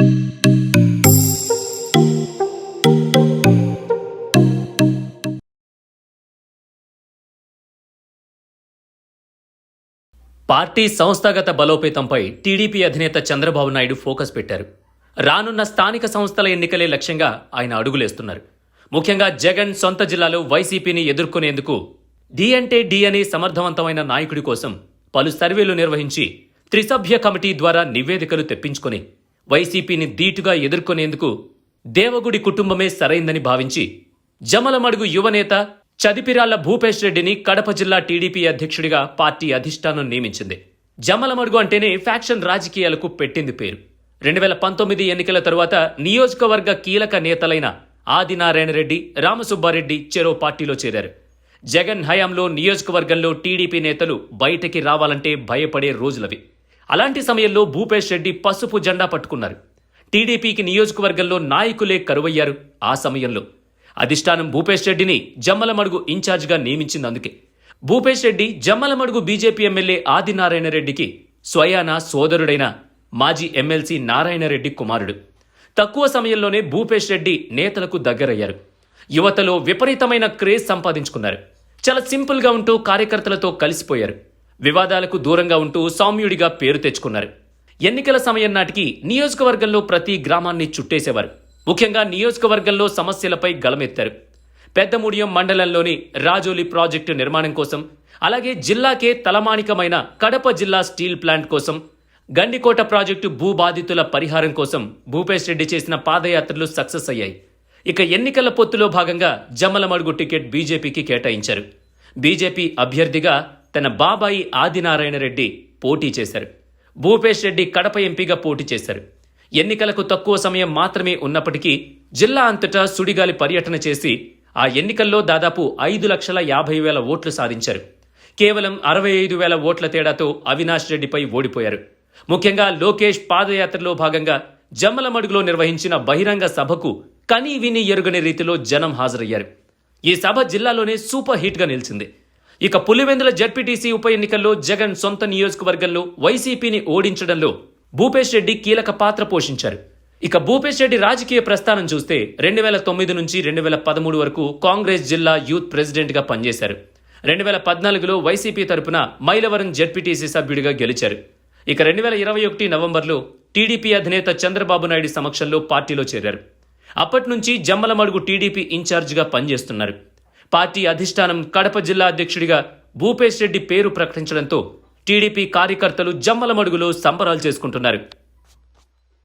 Party సంస్థాగత బలోపేతంపై TDP అధినేత Chandrababu Naidu focus పెట్టారు. రానున్న స్థానిక సంస్థల ఎన్నికలే లక్ష్యంగా ఆయన అడుగులేస్తున్నారు. ముఖ్యంగా జగన్ సొంత జిల్లాలో వైసీపీని ఎదుర్కొనేందుకు డి అంటే డి అనే సమర్థవంతమైన నాయకుడి కోసం పలు సర్వేలు నిర్వహించి త్రిసభ్య కమిటీ ద్వారా నివేదికలు తెప్పించుకొని వైసీపీని ధీటుగా ఎదుర్కొనేందుకు దేవగుడి కుటుంబమే సరైందని భావించి జమలమడుగు యువనేత చదిపిరాళ్ల భూపేష్ రెడ్డిని కడప జిల్లా టీడీపీ అధ్యక్షుడిగా పార్టీ అధిష్టానం నియమించింది. జమలమడుగు అంటేనే ఫ్యాక్షన్ రాజకీయాలకు పెట్టింది పేరు. 2019 ఎన్నికల తరువాత నియోజకవర్గ కీలక నేతలైన ఆదినారాయణ రెడ్డి, రామసుబ్బారెడ్డి చెరో పార్టీలో చేరారు. జగన్ హయాంలో నియోజకవర్గంలో టీడీపీ నేతలు బయటకి రావాలంటే భయపడే రోజులవి. అలాంటి సమయంలో భూపేష్ రెడ్డి పసుపు జెండా పట్టుకున్నారు. టీడీపీకి నియోజకవర్గంలో నాయకులే కరువయ్యారు. ఆ సమయంలో అధిష్టానం భూపేష్ రెడ్డిని జమ్మలమడుగు ఇన్ఛార్జిగా నియమించింది. భూపేష్ రెడ్డి జమ్మలమడుగు బీజేపీ ఎమ్మెల్యే ఆదినారాయణ రెడ్డికి స్వయానా సోదరుడైన మాజీ ఎమ్మెల్సీ నారాయణరెడ్డి కుమారుడు. తక్కువ సమయంలోనే భూపేష్ రెడ్డి నేతలకు దగ్గరయ్యారు. యువతలో విపరీతమైన క్రేజ్ సంపాదించుకున్నారు. చాలా సింపుల్గా ఉంటూ కార్యకర్తలతో కలిసిపోయారు. వివాదాలకు దూరంగా ఉంటూ సౌమ్యుడిగా పేరు తెచ్చుకున్నారు. ఎన్నికల సమయం నాటికి నియోజకవర్గంలో ప్రతి గ్రామాన్ని చుట్టేసేవారు. ముఖ్యంగా నియోజకవర్గంలో సమస్యలపై గలమెత్తారు. పెద్దముడియం మండలంలోని రాజోలి ప్రాజెక్టు నిర్మాణం కోసం, అలాగే జిల్లాకే తలమానికమైన కడప జిల్లా స్టీల్ ప్లాంట్ కోసం, గండికోట ప్రాజెక్టు భూబాధితుల పరిహారం కోసం భూపేష్ రెడ్డి చేసిన పాదయాత్రలు సక్సెస్ అయ్యాయి. ఇక ఎన్నికల పొత్తులో భాగంగా జమ్మలమడుగు టికెట్ బీజేపీకి కేటాయించారు. బీజేపీ అభ్యర్థిగా తన బాబాయి ఆదినారాయణ రెడ్డి పోటీ చేశారు. భూపేష్ రెడ్డి కడప ఎంపీగా పోటీ చేశారు. ఎన్నికలకు తక్కువ సమయం మాత్రమే ఉన్నప్పటికీ జిల్లా అంతటా సుడిగాలి పర్యటన చేసి ఆ ఎన్నికల్లో దాదాపు 5,50,000 ఓట్లు సాధించారు. కేవలం 65,000 ఓట్ల తేడాతో అవినాష్ రెడ్డిపై ఓడిపోయారు. ముఖ్యంగా లోకేష్ పాదయాత్రలో భాగంగా జమ్మలమడుగులో నిర్వహించిన బహిరంగ సభకు కనీ విని ఎరుగని రీతిలో జనం హాజరయ్యారు. ఈ సభ జిల్లాలోనే సూపర్ హిట్గా నిలిచింది. ఇక పులివెందుల జడ్పీటీసీ ఉప ఎన్నికల్లో జగన్ సొంత నియోజకవర్గంలో వైసీపీని ఓడించడంలో భూపేష్ రెడ్డి కీలక పాత్ర పోషించారు. ఇక భూపేష్ రెడ్డి రాజకీయ ప్రస్థానం చూస్తే 2009 నుంచి 2013 వరకు కాంగ్రెస్ జిల్లా యూత్ ప్రెసిడెంట్గా పనిచేశారు. 2014లో వైసీపీ తరపున మైలవరం జడ్పీటీసీ సభ్యుడిగా గెలిచారు. ఇక 2021 నవంబర్లో టీడీపీ అధినేత చంద్రబాబు నాయుడు సమక్షంలో పార్టీలో చేరారు. అప్పటి నుంచి జమ్మలమడుగు టీడీపీ ఇన్ఛార్జిగా పనిచేస్తున్నారు. పార్టీ అధిష్టానం కడప జిల్లా అధ్యక్షుడిగా భూపేష్ రెడ్డి పేరు ప్రకటించడంతో టీడీపీ కార్యకర్తలు జమ్మలమడుగులో సంబరాలు చేసుకుంటున్నారు.